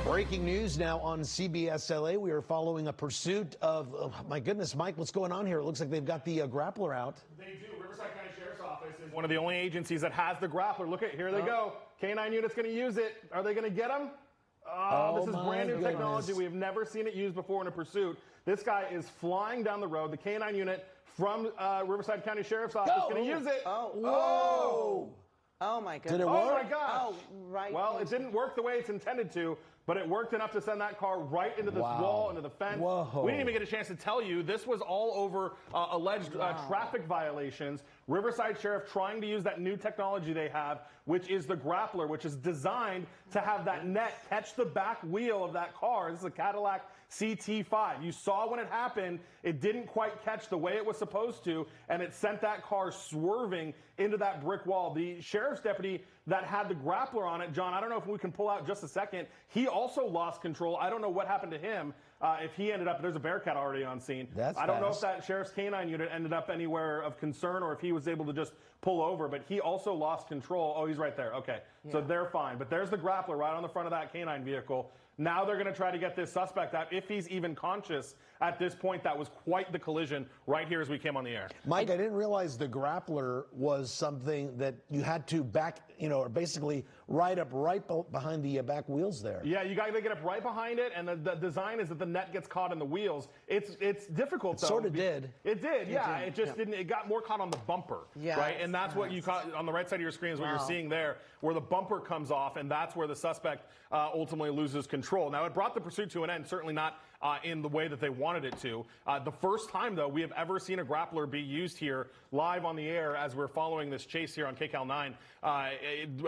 Breaking news now on CBS LA. We are following a pursuit of, oh my goodness, Mike, what's going on here? It looks like they've got the grappler out. They do. Riverside County Sheriff's Office is one of the only agencies that has the grappler. Look at, here they go. K-9 unit's going to use it. Are they going to get him? This is brand new technology. We have never seen it used before in a pursuit. This guy is flying down the road. The K-9 unit from Riverside County Sheriff's Office is going to use it. Whoa! Oh my goodness. Did it work? Oh my gosh. Oh, right. Well, it didn't work the way it's intended to, but it worked enough to send that car right into this wall, into the fence. Whoa. We didn't even get a chance to tell you. This was all over alleged traffic violations. Riverside Sheriff trying to use that new technology they have, which is the Grappler, which is designed to have that net catch the back wheel of that car. This is a Cadillac CT5. You saw when it happened, it didn't quite catch the way it was supposed to, and it sent that car swerving into that brick wall. The sheriff's deputy that had the Grappler on it, John, I don't know if we can pull out just a second. He also lost control. I don't know what happened to him. If he ended up, there's a Bearcat already on scene. I don't know if that sheriff's K-9 unit ended up anywhere of concern or if he was able to just pull over, but he also lost control. Oh, he's right there. Okay, so they're fine. But there's the Grappler right on the front of that K-9 vehicle. Now they're going to try to get this suspect out. If he's even conscious at this point, that was quite the collision right here as we came on the air. Mike, I didn't realize the Grappler was something that you had to back, or basically ride up right behind the back wheels there. Yeah, you got to get up right behind it, and the design is that the net gets caught in the wheels. It's difficult, though. Sort of did. It did, yeah. It just didn't. It got more caught on the bumper, right? And that's what you caught on the right side of your screen is what you're seeing there, where the bumper comes off, and that's where the suspect ultimately loses control. Now, it brought the pursuit to an end, certainly not in the way that they wanted it to. The first time, though, we have ever seen a Grappler be used here live on the air as we're following this chase here on KCAL 9,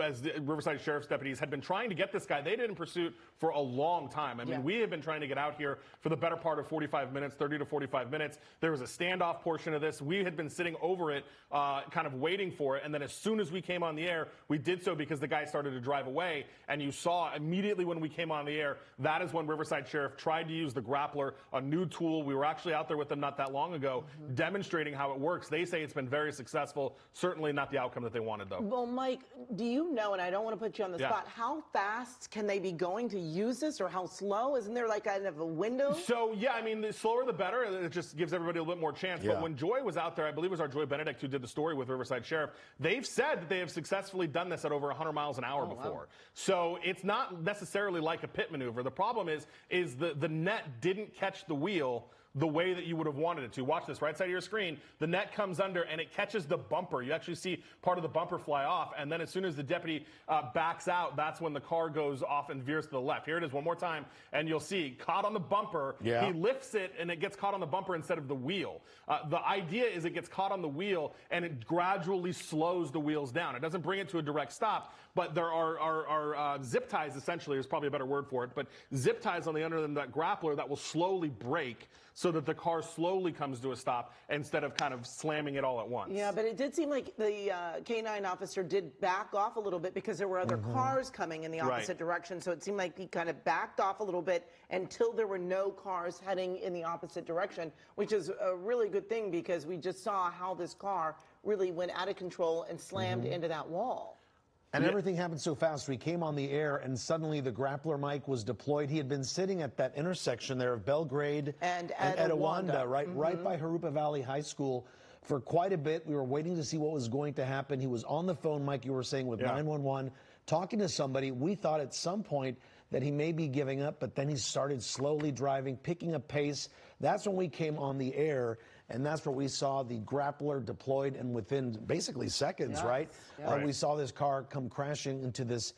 as the Riverside Sheriff's deputies had been trying to get this guy. They did in pursuit for a long time. I mean, we have been trying to get out here for the better part of 45 minutes, 30 to 45 minutes. There was a standoff portion of this. We had been sitting over it, kind of waiting for it. And then as soon as we came on the air, we did so because the guy started to drive away. And you saw immediately when we came on the air, that is when Riverside Sheriff tried to use the Grappler, a new tool. We were actually out there with them not that long ago, demonstrating how it works. They say it's been very successful. Certainly not the outcome that they wanted, though. Well, Mike, do you know, and I don't want to put you on the spot, how fast can they be going to use this, or how slow? Isn't there like kind of a window? So, yeah, I mean, the slower the better. It just gives everybody a little bit more chance. But when Joy was out there, I believe it was our Joy Benedict who did the story with Riverside Sheriff, they've said that they have successfully done this at over 100 miles an hour before. Wow. So it's not necessarily like a pit maneuver. The problem is the net didn't catch the wheel the way that you would have wanted it to. Watch this, right side of your screen. The net comes under and it catches the bumper. You actually see part of the bumper fly off, and then as soon as the deputy backs out, that's when the car goes off and veers to the left. Here it is one more time, and you'll see, caught on the bumper. He lifts it, and it gets caught on the bumper instead of the wheel. The idea is it gets caught on the wheel, and it gradually slows the wheels down. It doesn't bring it to a direct stop, but there are zip ties, essentially, is probably a better word for it, but zip ties on the under of that Grappler that will slowly brake so that the car slowly comes to a stop instead of kind of slamming it all at once. Yeah, but it did seem like the K-9 officer did back off a little bit because there were other cars coming in the opposite direction, so it seemed like he kind of backed off a little bit until there were no cars heading in the opposite direction, which is a really good thing because we just saw how this car really went out of control and slammed into that wall. And everything happened so fast. We came on the air, and suddenly the Grappler, Mike, was deployed. He had been sitting at that intersection there of Belgrade and Etiwanda, right by Harupa Valley High School for quite a bit. We were waiting to see what was going to happen. He was on the phone, Mike, you were saying, with 911, talking to somebody. We thought at some point that he may be giving up, but then he started slowly driving, picking up pace. That's when we came on the air, and that's where we saw the Grappler deployed, and within basically seconds, we saw this car come crashing into this,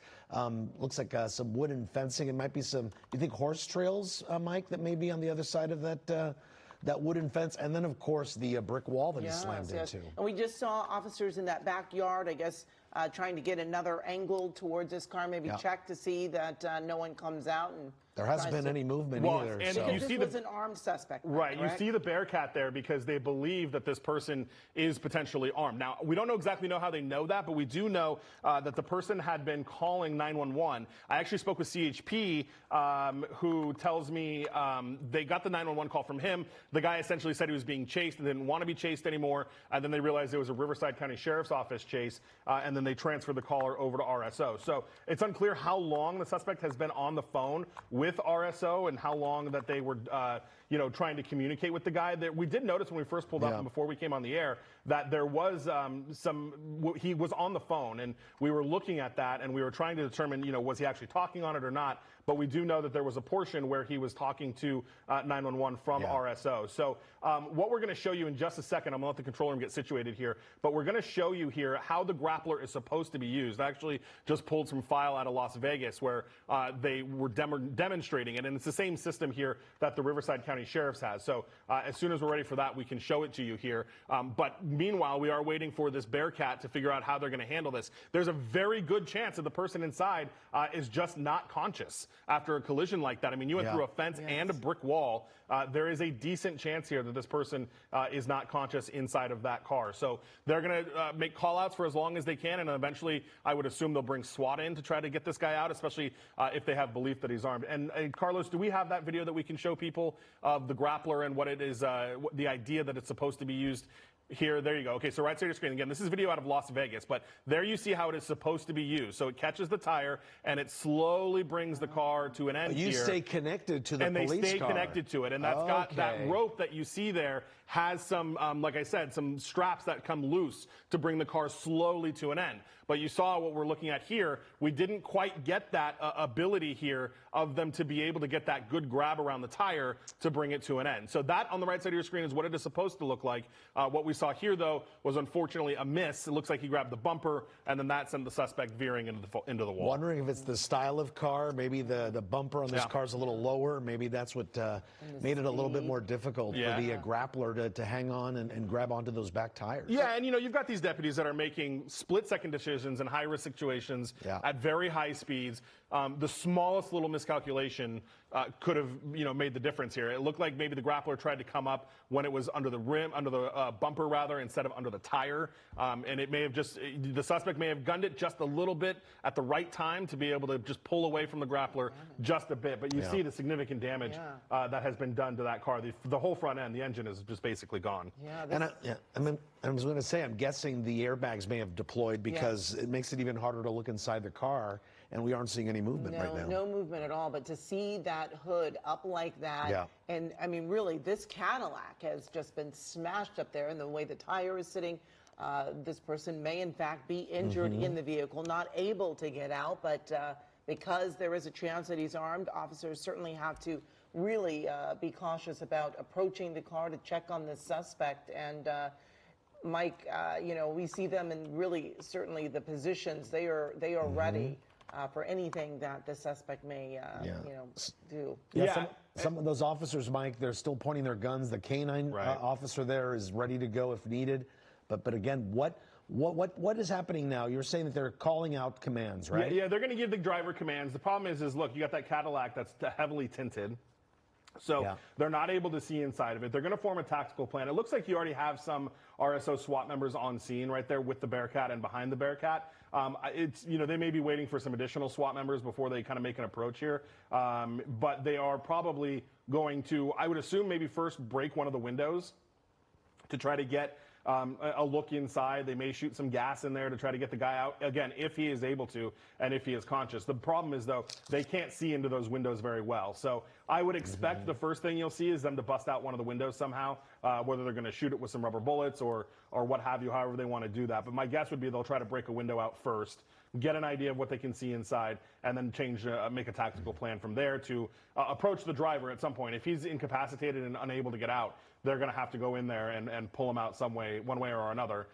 looks like some wooden fencing. It might be some, you think horse trails, Mike, that may be on the other side of that wooden fence, and then, of course, the brick wall that he slammed into. And we just saw officers in that backyard, I guess, trying to get another angle towards this car, maybe check to see that no one comes out and There hasn't been any movement either. And because this was an armed suspect. Right. Correct? You see the Bearcat there because they believe that this person is potentially armed. Now, we don't exactly know how they know that, but we do know that the person had been calling 911. I actually spoke with CHP, who tells me they got the 911 call from him. The guy essentially said he was being chased and didn't want to be chased anymore. And then they realized it was a Riverside County Sheriff's Office chase, and then they transferred the caller over to RSO. So it's unclear how long the suspect has been on the phone with RSO and how long that they were, trying to communicate with the guy. We did notice when we first pulled up and before we came on the air that there was he was on the phone, and we were looking at that and we were trying to determine, was he actually talking on it or not. But we do know that there was a portion where he was talking to 911 from RSO. So what we're going to show you in just a second, I'm going to let the control room get situated here, but we're going to show you here how the Grappler is supposed to be used. I actually just pulled some file out of Las Vegas where they were demonstrating it, and it's the same system here that the Riverside County Sheriff's has. So as soon as we're ready for that, we can show it to you here. But meanwhile, we are waiting for this Bearcat to figure out how they're going to handle this. There's a very good chance that the person inside is just not conscious after a collision like that. I mean, you went through a fence and a brick wall. There is a decent chance here that this person is not conscious inside of that car. So they're going to make call-outs for as long as they can, and eventually I would assume they'll bring SWAT in to try to get this guy out, especially if they have belief that he's armed. And Carlos, do we have that video that we can show people of the Grappler and what it is, the idea that it's supposed to be used? Here, there you go. Okay, so right side of your screen. Again, this is video out of Las Vegas, but there you see how it is supposed to be used. So it catches the tire, and it slowly brings the car to an end here. You stay connected to the police car. And they stay connected to it. And that's got that rope that you see there has some, like I said, some straps that come loose to bring the car slowly to an end. But you saw what we're looking at here. We didn't quite get that ability here of them to be able to get that good grab around the tire to bring it to an end. So that on the right side of your screen is what it is supposed to look like. What we saw here, though, was unfortunately a miss. It looks like he grabbed the bumper, and then that sent the suspect veering into the wall. Wondering if it's the style of car. Maybe the bumper on this car is a little lower. Maybe that's what made it a little bit more difficult for the Grappler to hang on and grab onto those back tires. Yeah, and you've got these deputies that are making split-second decisions in high-risk situations at very high speeds. The smallest little miscalculation could have, made the difference here. It looked like maybe the Grappler tried to come up when it was under the rim, under the bumper rather, instead of under the tire. And it may have the suspect may have gunned it just a little bit at the right time to be able to just pull away from the Grappler just a bit. But you see the significant damage that has been done to that car. The whole front end, the engine is just basically gone. I was going to say, I'm guessing the airbags may have deployed because it makes it even harder to look inside the car, and we aren't seeing any movement right now. No movement at all, but to see that hood up like that, and I mean, really, this Cadillac has just been smashed up there, and the way the tire is sitting, this person may in fact be injured in the vehicle, not able to get out, but because there is a chance that he's armed, officers certainly have to really be cautious about approaching the car to check on the suspect. And Mike, we see them in really certainly the positions. They are ready for anything that the suspect may do. Some of those officers, Mike, they're still pointing their guns. The canine officer there is ready to go if needed. But again, what is happening now? You're saying that they're calling out commands, right? Yeah, they're going to give the driver commands. The problem is look, you got that Cadillac that's heavily tinted. So they're not able to see inside of it. They're going to form a tactical plan. It looks like you already have some RSO SWAT members on scene right there with the Bearcat and behind the Bearcat. They may be waiting for some additional SWAT members before they kind of make an approach here. But they are probably going to, I would assume, maybe first break one of the windows to try to get a look inside. They may shoot some gas in there to try to get the guy out, again, if he is able to and if he is conscious. The problem is, though, they can't see into those windows very well. So I would expect the first thing you'll see is them to bust out one of the windows somehow, whether they're going to shoot it with some rubber bullets or what have you, however they want to do that. But my guess would be they'll try to break a window out first, get an idea of what they can see inside, and then make a tactical plan from there to approach the driver at some point. If he's incapacitated and unable to get out, they're going to have to go in there and pull him out one way or another.